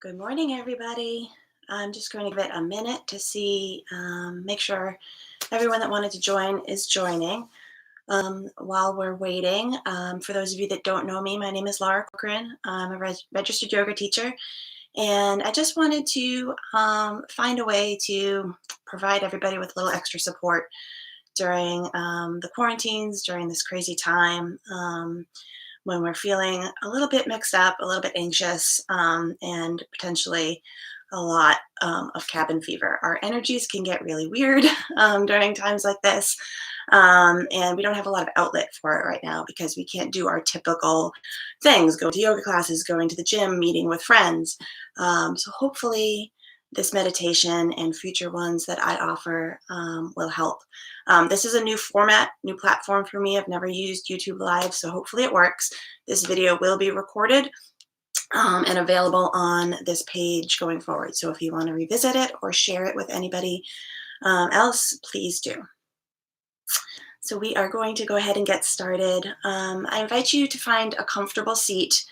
Good morning, everybody. I'm just going to give it a minute to see, make sure everyone that wanted to join is joining. While we're waiting, for those of you that don't know me, my name is Laura Cochran. I'm a registered yoga teacher, and I just wanted to find a way to provide everybody with a little extra support during the quarantines, during this crazy time. When we're feeling a little bit mixed up, a little bit anxious, and potentially a lot of cabin fever. Our energies can get really weird during times like this. And we don't have a lot of outlet for it right now because we can't do our typical things, go to yoga classes, going to the gym, meeting with friends. So hopefully this meditation and future ones that I offer will help. This is a new format, new platform for me. I've never used YouTube Live, so hopefully it works. This video will be recorded and available on this page going forward. So if you want to revisit it or share it with anybody else, please do. So we are going to go ahead and get started. I invite you to find a comfortable seat.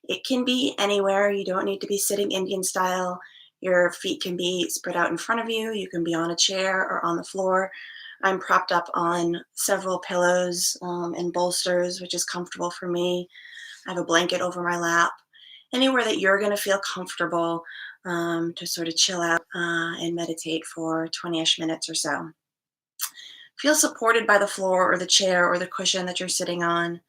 It can be anywhere. You don't need to be sitting Indian style. Your feet can be spread out in front of you. You can be on a chair or on the floor. I'm propped up on several pillows and bolsters, which is comfortable for me. I have a blanket over my lap. Anywhere that you're going to feel comfortable to sort of chill out and meditate for 20-ish minutes or so. Feel supported by the floor or the chair or the cushion that you're sitting on.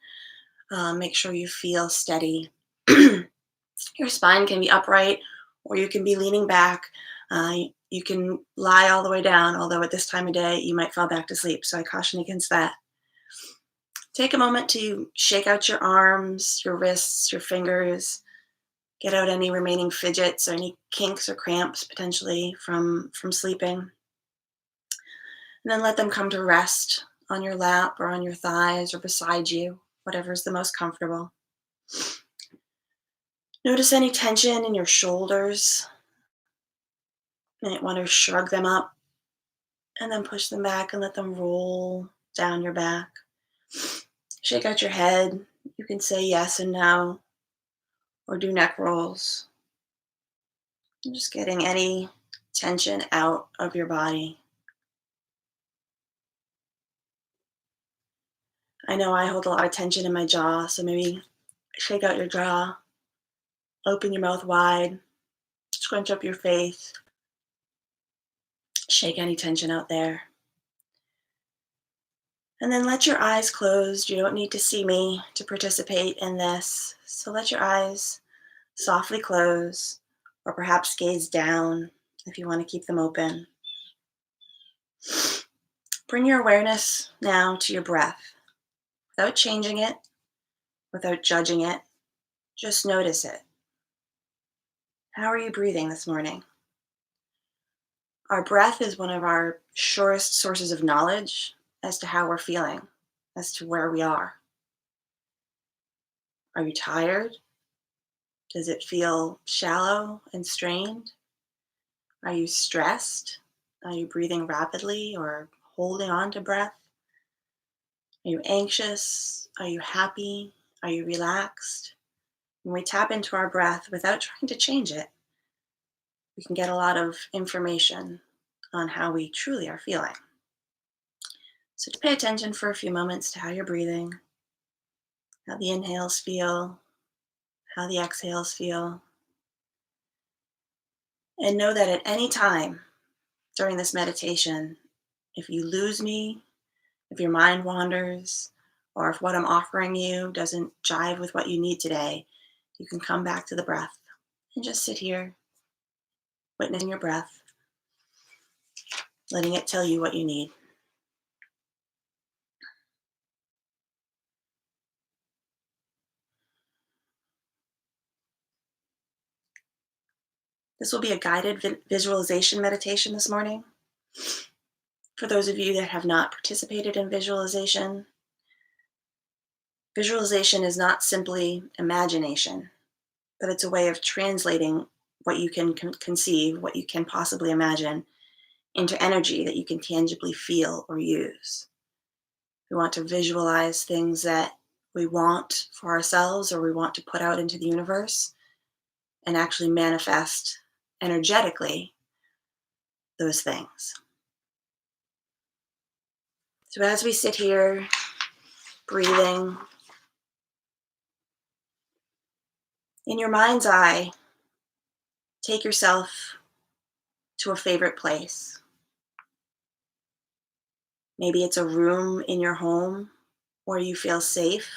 Make sure you feel steady. Your spine can be upright or you can be leaning back. You can lie all the way down, although at this time of day you might fall back to sleep. So I caution against that. Take a moment to shake out your arms, your wrists, your fingers. Get out any remaining fidgets or any kinks or cramps potentially from sleeping. And then let them come to rest on your lap or on your thighs or beside you, whatever is the most comfortable. Notice any tension in your shoulders. You might want to shrug them up and then push them back and let them roll down your back. Shake out your head. You can say yes and no or do neck rolls. And just getting any tension out of your body. I know I hold a lot of tension in my jaw, so maybe shake out your jaw, open your mouth wide, scrunch up your face, shake any tension out there. And then let your eyes close. You don't need to see me to participate in this. So let your eyes softly close or perhaps gaze down if you want to keep them open. Bring your awareness now to your breath without changing it, without judging it. Just notice it. How are you breathing this morning? Our breath is one of our surest sources of knowledge as to how we're feeling, as to where we are. Are you tired? Does it feel shallow and strained? Are you stressed? Are you breathing rapidly or holding on to breath? Are you anxious? Are you happy? Are you relaxed? When we tap into our breath without trying to change it, we can get a lot of information on how we truly are feeling. So just pay attention for a few moments to how you're breathing, how the inhales feel, how the exhales feel. And know that at any time during this meditation, if you lose me, if your mind wanders, or if what I'm offering you doesn't jive with what you need today, you can come back to the breath and just sit here, witnessing your breath, letting it tell you what you need. This will be a guided visualization meditation this morning. For those of you that have not participated in visualization, visualization is not simply imagination, but it's a way of translating what you can conceive, what you can possibly imagine, into energy that you can tangibly feel or use. We want to visualize things that we want for ourselves or we want to put out into the universe. and actually manifest energetically those things. So as we sit here breathing, in your mind's eye, take yourself to a favorite place. Maybe it's a room in your home where you feel safe.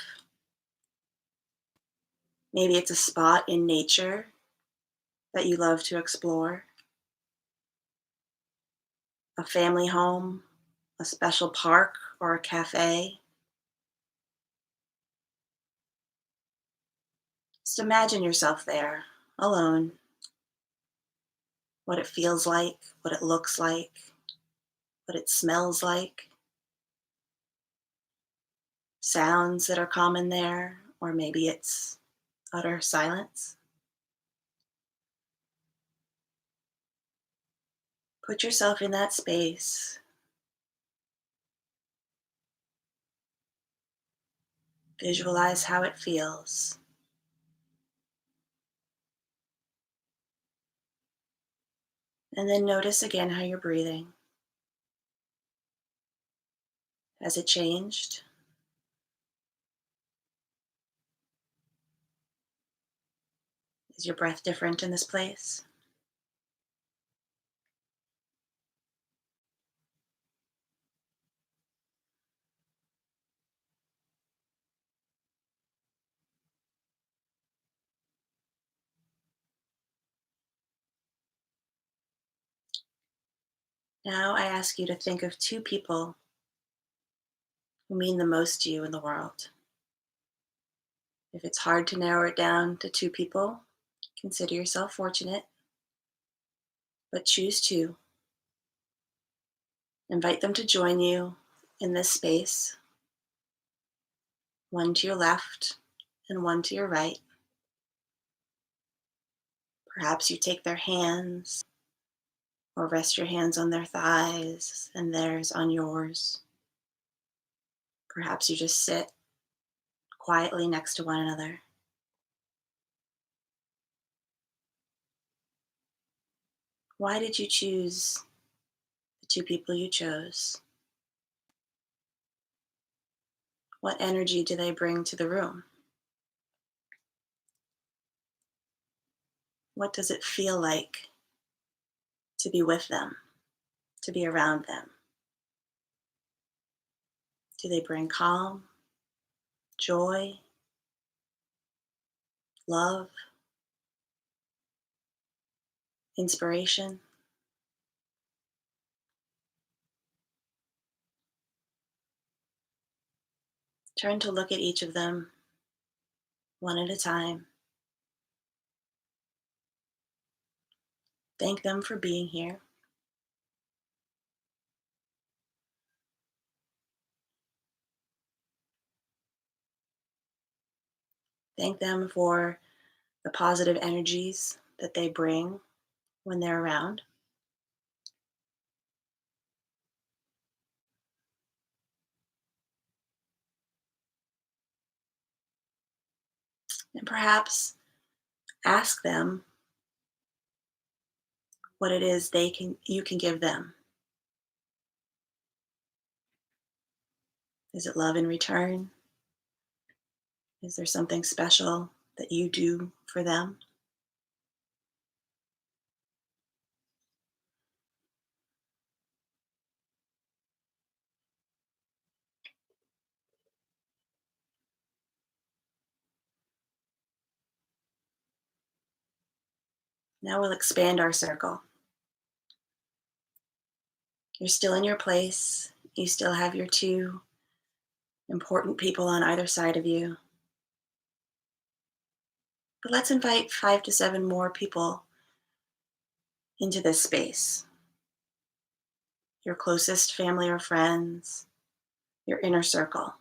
Maybe it's a spot in nature that you love to explore, a family home, a special park, or a cafe. Just imagine yourself there, alone, what it feels like, what it looks like, what it smells like, sounds that are common there, or maybe it's utter silence. Put yourself in that space. Visualize how it feels. And then notice again how you're breathing. Has it changed? Is your breath different in this place? Now I ask you to think of two people who mean the most to you in the world. If it's hard to narrow it down to two people, consider yourself fortunate, but choose two. Invite them to join you in this space, one to your left and one to your right. Perhaps you take their hands or rest your hands on their thighs and theirs on yours. Perhaps you just sit quietly next to one another. Why did you choose the two people you chose? What energy do they bring to the room? What does it feel like to be with them, to be around them? Do they bring calm, joy, love, inspiration? Turn to look at each of them one at a time. Thank them for being here. Thank them for the positive energies that they bring when they're around. And perhaps ask them what it is you can give them. Is it love in return? Is there something special that you do for them? Now we'll expand our circle. You're still in your place. You still have your two important people on either side of you. But let's invite 5 to 7 more people into this space. Your closest family or friends, your inner circle.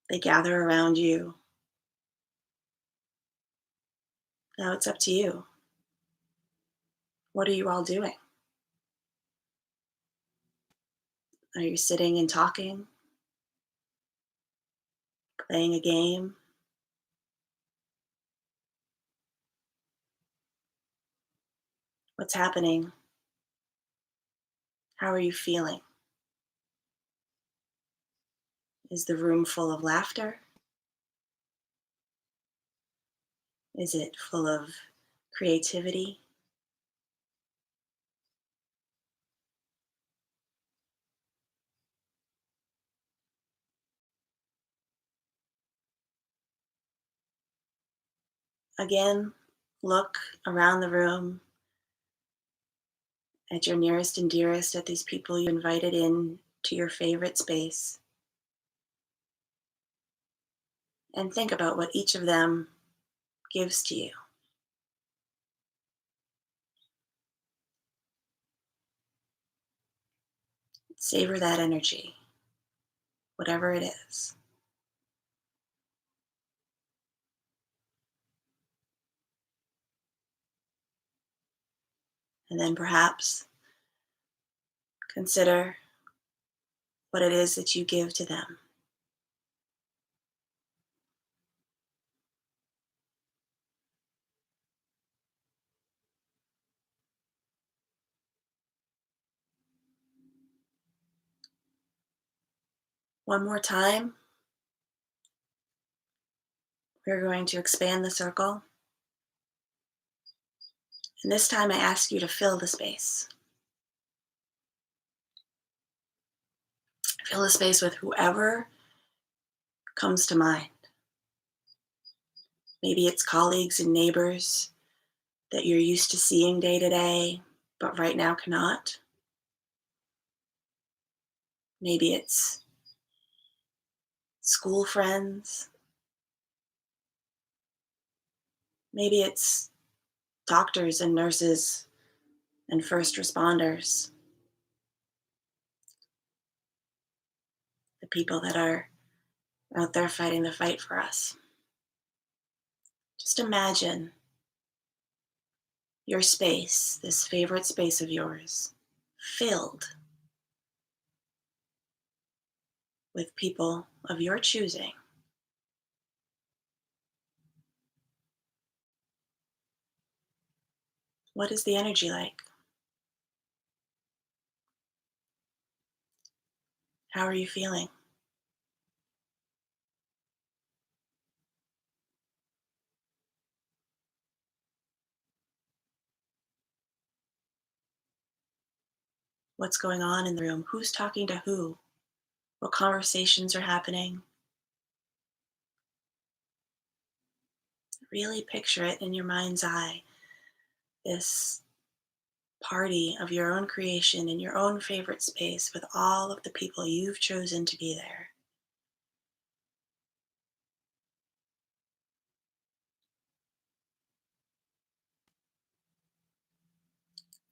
They gather around you. Now it's up to you. What are you all doing? Are you sitting and talking, playing a game, What's happening? How are you feeling? Is the room full of laughter? Is it full of creativity? Again, look around the room at your nearest and dearest, at these people you invited in to your favorite space, and think about what each of them gives to you. Savor that energy, whatever it is. And then perhaps consider what it is that you give to them. One more time, we're going to expand the circle. And this time I ask you to fill the space. Fill the space with whoever comes to mind. Maybe it's colleagues and neighbors that you're used to seeing day to day, but right now cannot. Maybe it's school friends. Maybe it's doctors and nurses and first responders, the people that are out there fighting the fight for us. Just imagine your space, this favorite space of yours, filled with people of your choosing. What is the energy like? How are you feeling? What's going on in the room? Who's talking to who? What conversations are happening? Really picture it in your mind's eye, this party of your own creation in your own favorite space with all of the people you've chosen to be there.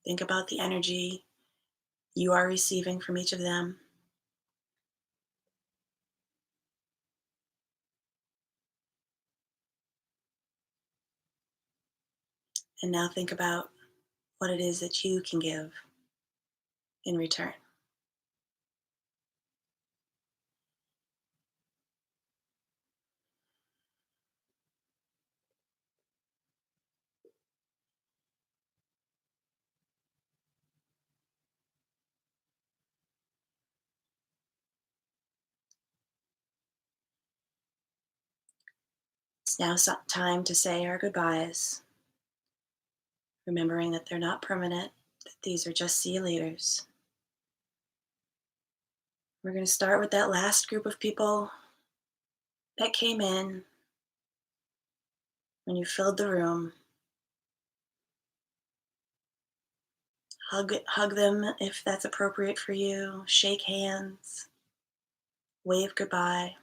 Think about the energy you are receiving from each of them. And now think about what it is that you can give in return. It's now time to say our goodbyes, remembering that they're not permanent, that these are just see you laters. We're going to start with that last group of people that came in when you filled the room. Hug them if that's appropriate for you. Shake hands, wave goodbye.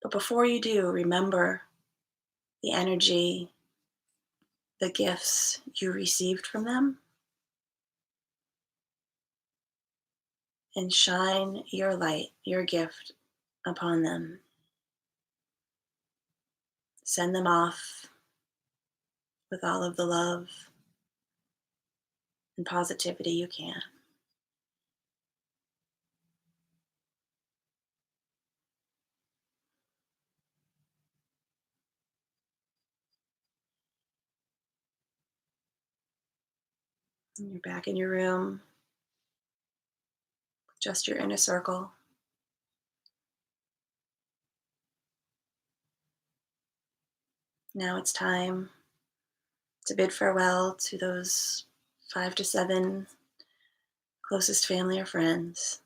But before you do, remember the energy, the gifts you received from them, and shine your light, your gift upon them. Send them off with all of the love and positivity you can. You're back in your room, just your inner circle. Now it's time to bid farewell to those 5 to 7 closest family or friends.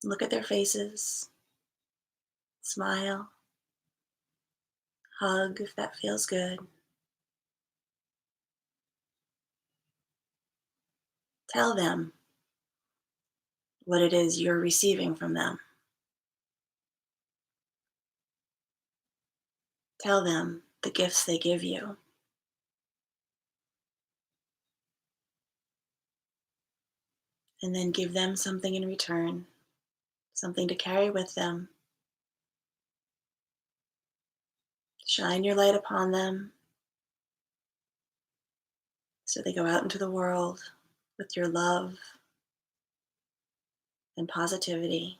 Look at their faces, smile, hug if that feels good. Tell them what it is you're receiving from them. Tell them the gifts they give you. And then give them something in return, something to carry with them. Shine your light upon them so they go out into the world with your love and positivity.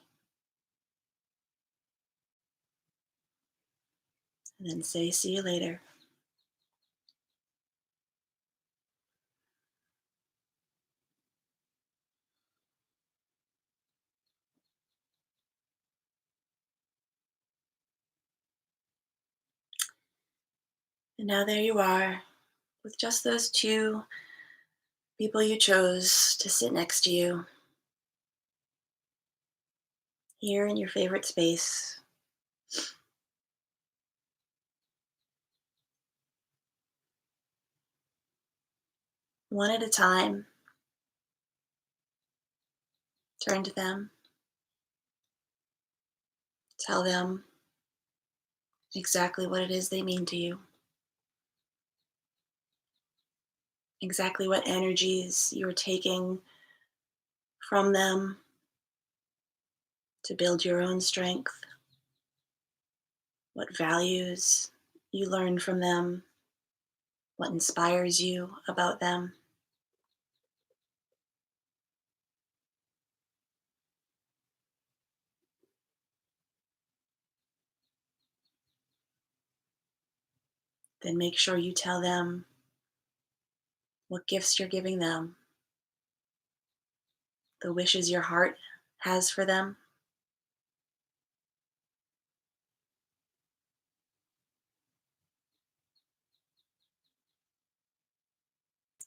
And then say, see you later. And now there you are with just those 2 people you chose to sit next to you here in your favorite space. One at a time, turn to them, tell them exactly what it is they mean to you, exactly what energies you're taking from them to build your own strength, what values you learn from them, what inspires you about them. Then make sure you tell them what gifts you're giving them, the wishes your heart has for them.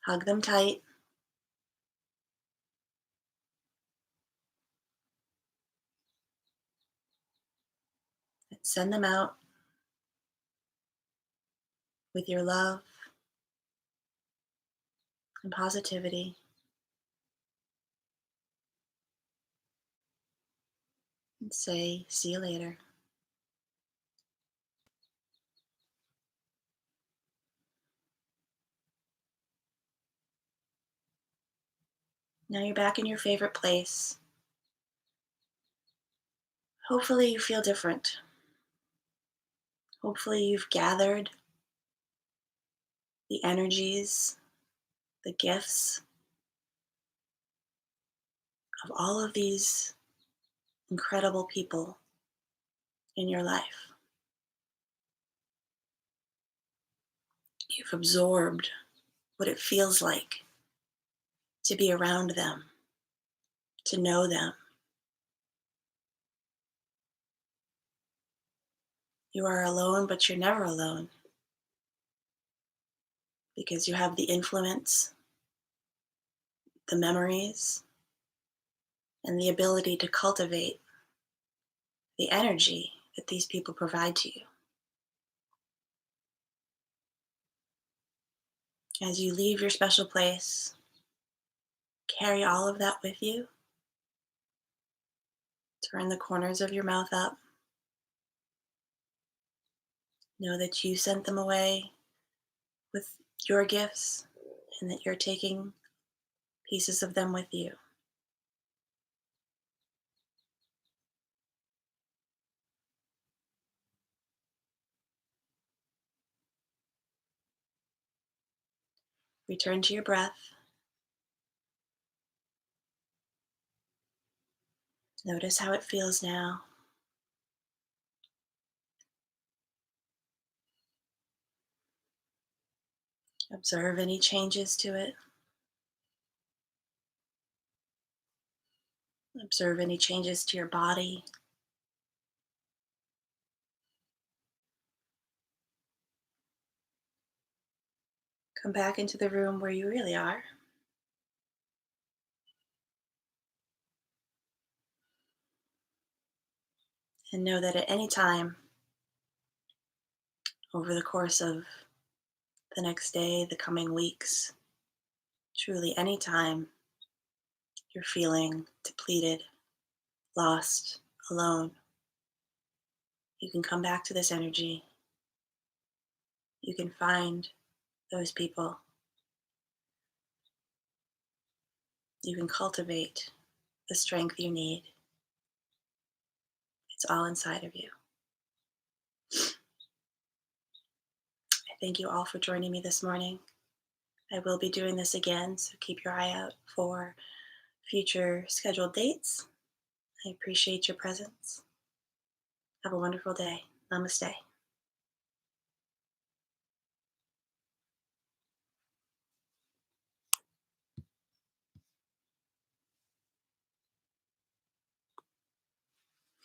Hug them tight. And send them out with your love and positivity. And say, see you later. Now you're back in your favorite place. Hopefully, you feel different. Hopefully, you've gathered the energies, the gifts of all of these incredible people in your life. You've absorbed what it feels like to be around them, to know them. You are alone, but you're never alone because you have the influence, the memories, and the ability to cultivate the energy that these people provide to you. As you leave your special place, carry all of that with you. Turn the corners of your mouth up. Know that you sent them away with your gifts and that you're taking pieces of them with you. Return to your breath. Notice how it feels now. Observe any changes to it. Observe any changes to your body. Come back into the room where you really are and know that at any time over the course of the next day, the coming weeks, truly any time you're feeling depleted, lost, alone, you can come back to this energy. You can find those people. You can cultivate the strength you need. It's all inside of you. I thank you all for joining me this morning. I will be doing this again, so keep your eye out for future scheduled dates. I appreciate your presence. Have a wonderful day. Namaste.